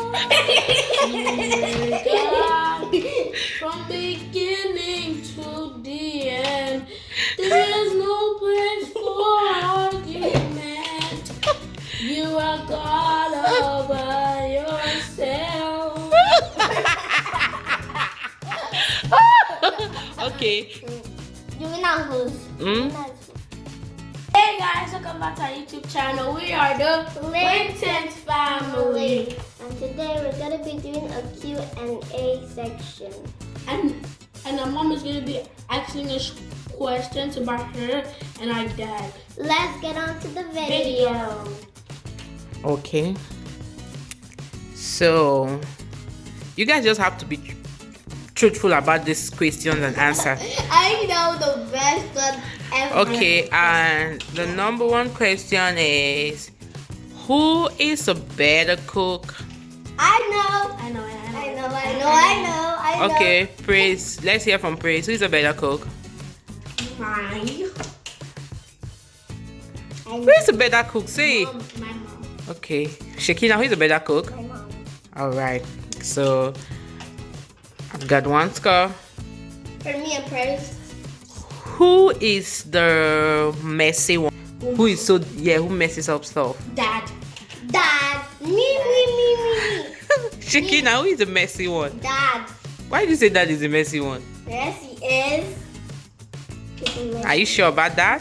God, from beginning to the end, there is no place for argument. You are God all by yourself. Okay. You will not lose. Hey guys, welcome back to our YouTube channel. We are the Linton's family. And today we're going to be doing a Q&A section. And our mom is going to be asking us questions about her and our dad. Let's get on to the video. Okay. So, you guys just have to be truthful about these questions and answers. I know the best one ever. Okay, and the number one question is, who is a better cook? I know. Okay, Praise. Let's hear from Praise. Who is a better cook? Mine. Who is a better cook? Say. My mom. Okay, Shekinah. Who is a better cook? My mom. All right. So I've got one score. For me and Praise. Who is the messy one? Who messes up stuff? Dad. Dad. Me. Shekinah, who is the messy one? Dad. Why did you say that is the messy one? Yes, he is. Are you sure about that?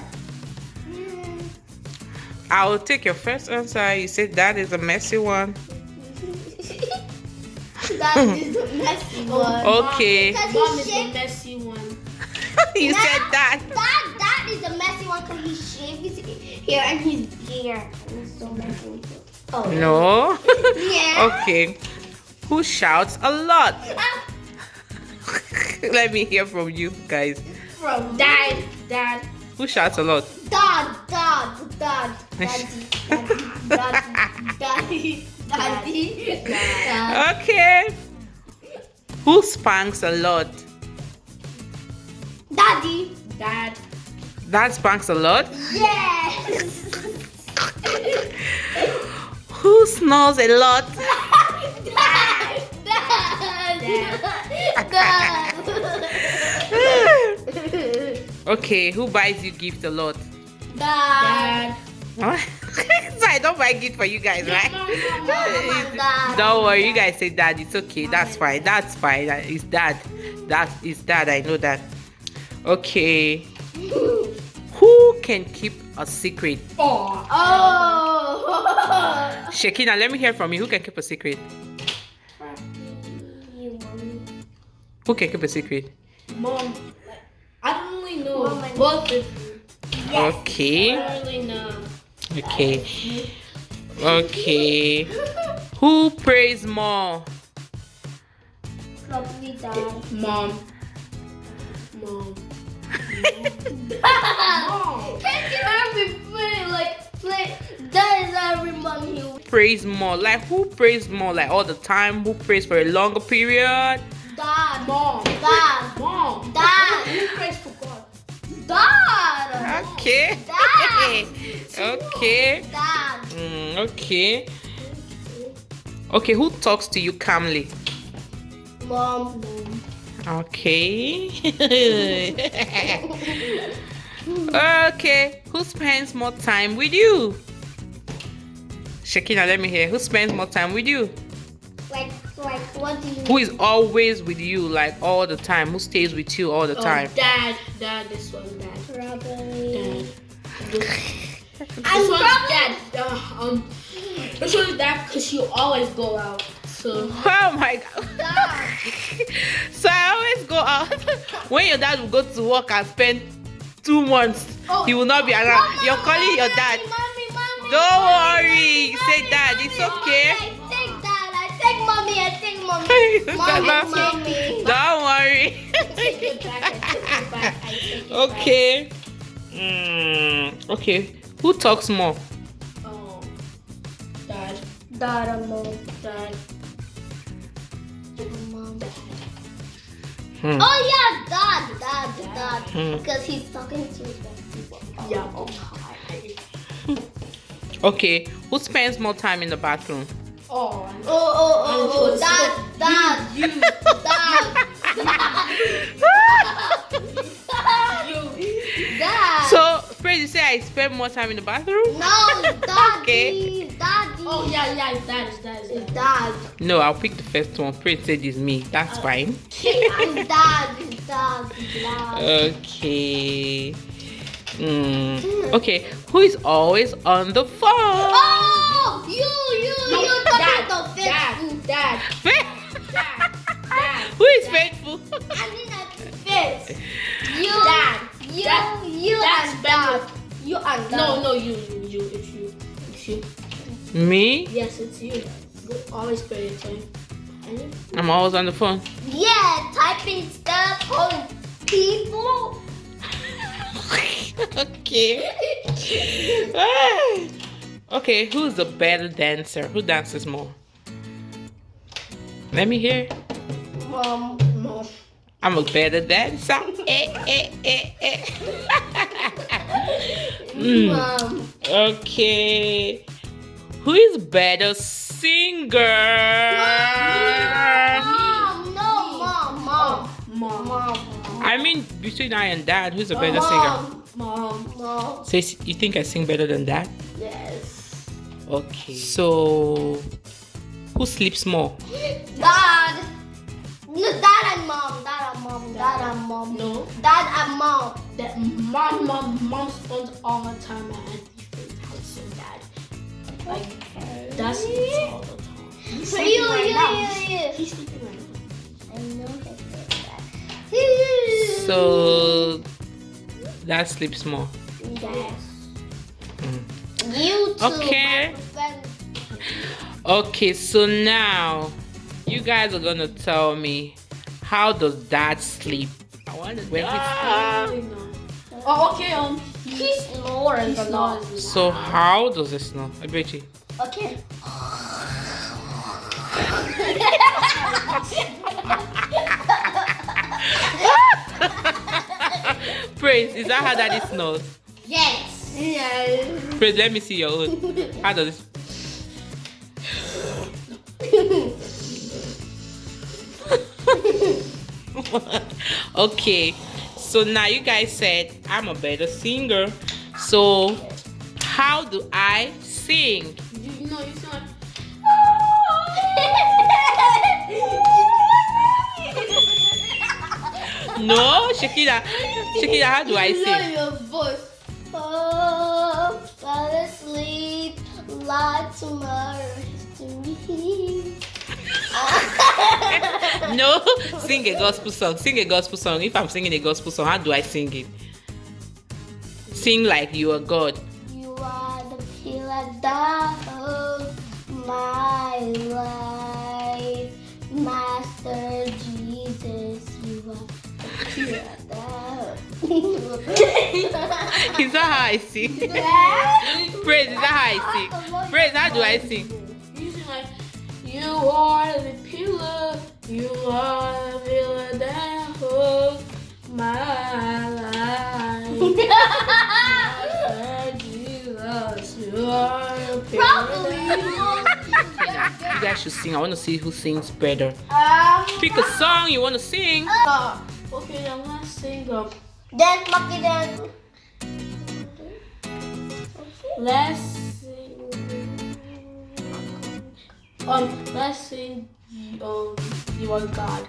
I will take your first answer. You said that is a messy one. That is the messy one. Okay. Mom is the messy one. You said that. That is the messy one because he shaved his hair and his beard. And it's so messy. Oh. No. Yeah. Okay. Who shouts a lot? Let me hear from you guys. From Dad. Who shouts a lot? Dad. Daddy. Okay. Who spanks a lot? Daddy. Dad. Dad spanks a lot. Yes. Who snores a lot? Okay. Who buys you gift a lot? Dad. What? So I don't buy gift for you guys, right? Dad. Don't worry, you guys say dad. It's okay. That's fine. That's fine. That is dad. That is dad. I know that. Okay. Who can keep a secret? Oh. Shekinah, let me hear from you. Who can keep a secret? You, mommy. Who can keep a secret? Mom. I don't really know. Mom and Both of you. Yes. Okay. I don't really know. Okay. Okay. Who prays more? Probably Dad. Mom. Can't you hear me play? That is every mommy. Prays more. Like who prays more? Like all the time? Who prays for a longer period? Dad. Mom. Dad. Mom. Dad. Who prays for God? Dad. Okay. Dad. Okay. Dad. Okay. Okay, who talks to you calmly? Mom. Okay. Okay, who spends more time with you? Shekinah, let me hear. Who spends more time with you? Like what do you? Who is always with you, like all the time? Who stays with you all the time? Dad. This one, Dad. Probably. This one's Dad. This one's Dad because you always go out. So. Oh my God. So I always go out. When your dad will go to work and spend 2 months, he will not be around. You're calling your dad. Mommy. Don't worry. Say dad. It's okay. I take Dad. I take mommy. Mommy. Don't worry. Okay. Okay. Who talks more? Oh, Dad. Dad and Mom. Dad. Mom. Hmm. Oh yeah, Dad. Because he's talking to the people. Yeah. Oh, Okay, who spends more time in the bathroom? Oh, Dad. Dad. So, Praise, you say I spend more time in the bathroom? No, Daddy. Okay. Daddy. Oh yeah, it's that. It's Dad. No, I'll pick the first one. Praise said it's me. That's fine. It's Dad. Okay. Okay. Who is always on the phone? Oh, you Dad. the faithful. Dad. Who is faithful? I mean at face. You, Dad. you That's and better. Dad. You and Dad. No, you. It's you. Me? Yes, it's you. You always pay attention. I'm always on the phone. Yeah, typing stuff, calling people. Okay. Okay, who's the better dancer? Who dances more? Let me hear. Mom. I'm a better dancer. Mom. Okay. Who is better singer? Mom. I mean, between I and Dad, who's a better singer? Mom. So you think I sing better than Dad? Yes. Okay. So who sleeps more? Dad. No, Dad and Mom. No. Dad and Mom. That mom spends all her time at Auntie's house, so Dad. Like that's all the time. He's sleeping right now. Yeah. He's sleeping right now. I know that. So Dad sleeps more. Yes. You too. Okay. Okay, so now you guys are gonna tell me, how does Dad sleep? I want to when Oh, okay. He snores a lot. So how does it snore? I bet you. Okay. Praise, is that how Daddy snores? Yes. Yes. Praise, let me see your own. How does it? Okay, so now you guys said I'm a better singer. So how do I sing? You know, you sound like. No, Shekinah, how do I sing? Your voice. Oh, fall asleep like tomorrow history. No, sing a gospel song. Sing a gospel song. If I'm singing a gospel song, how do I sing it? Sing like you are God. You are the pillar of my life, Master Jesus. You are the pillar. Is that how I sing? Praise, is that how I sing? Praise, how do I sing? You sing like, you are the pillar, you are the pillar that holds my life. Master Jesus, you are the pillar that You guys should sing. I want to see who sings better. Pick a song you want to sing. Okay, I'm gonna sing Then, Maki, then. let's sing You Are God.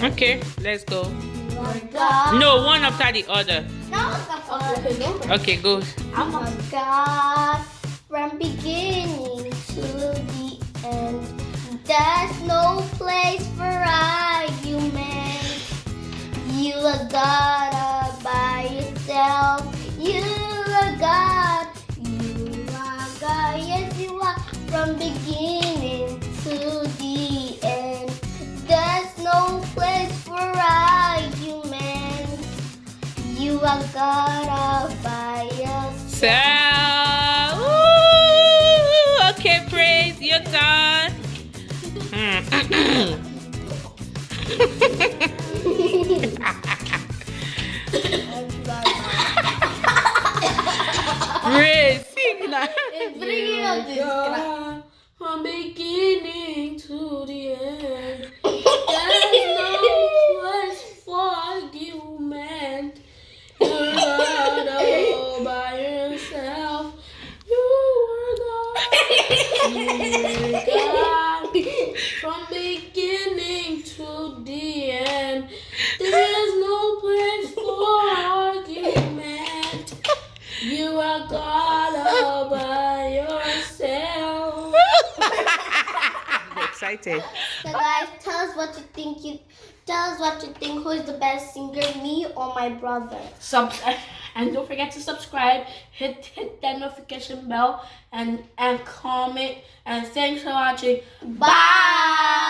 Okay, let's go. You are God. No, one after the other. No, the first. Okay, go. Okay, go. I'm You are God from beginning to the end. There's no place for argument. You are God all by yourself. You are God. You are God. Yes, you are from beginning to the end. There's no place for argument. You are God all by yourself. So, ooh, okay, Praise, you're done. You are God all by yourself. I'm excited. So guys, tell us what you think. Tell us what you think. Who is the best singer, me or my brother? And don't forget to subscribe. Hit that notification bell and comment. And thanks for watching. Bye.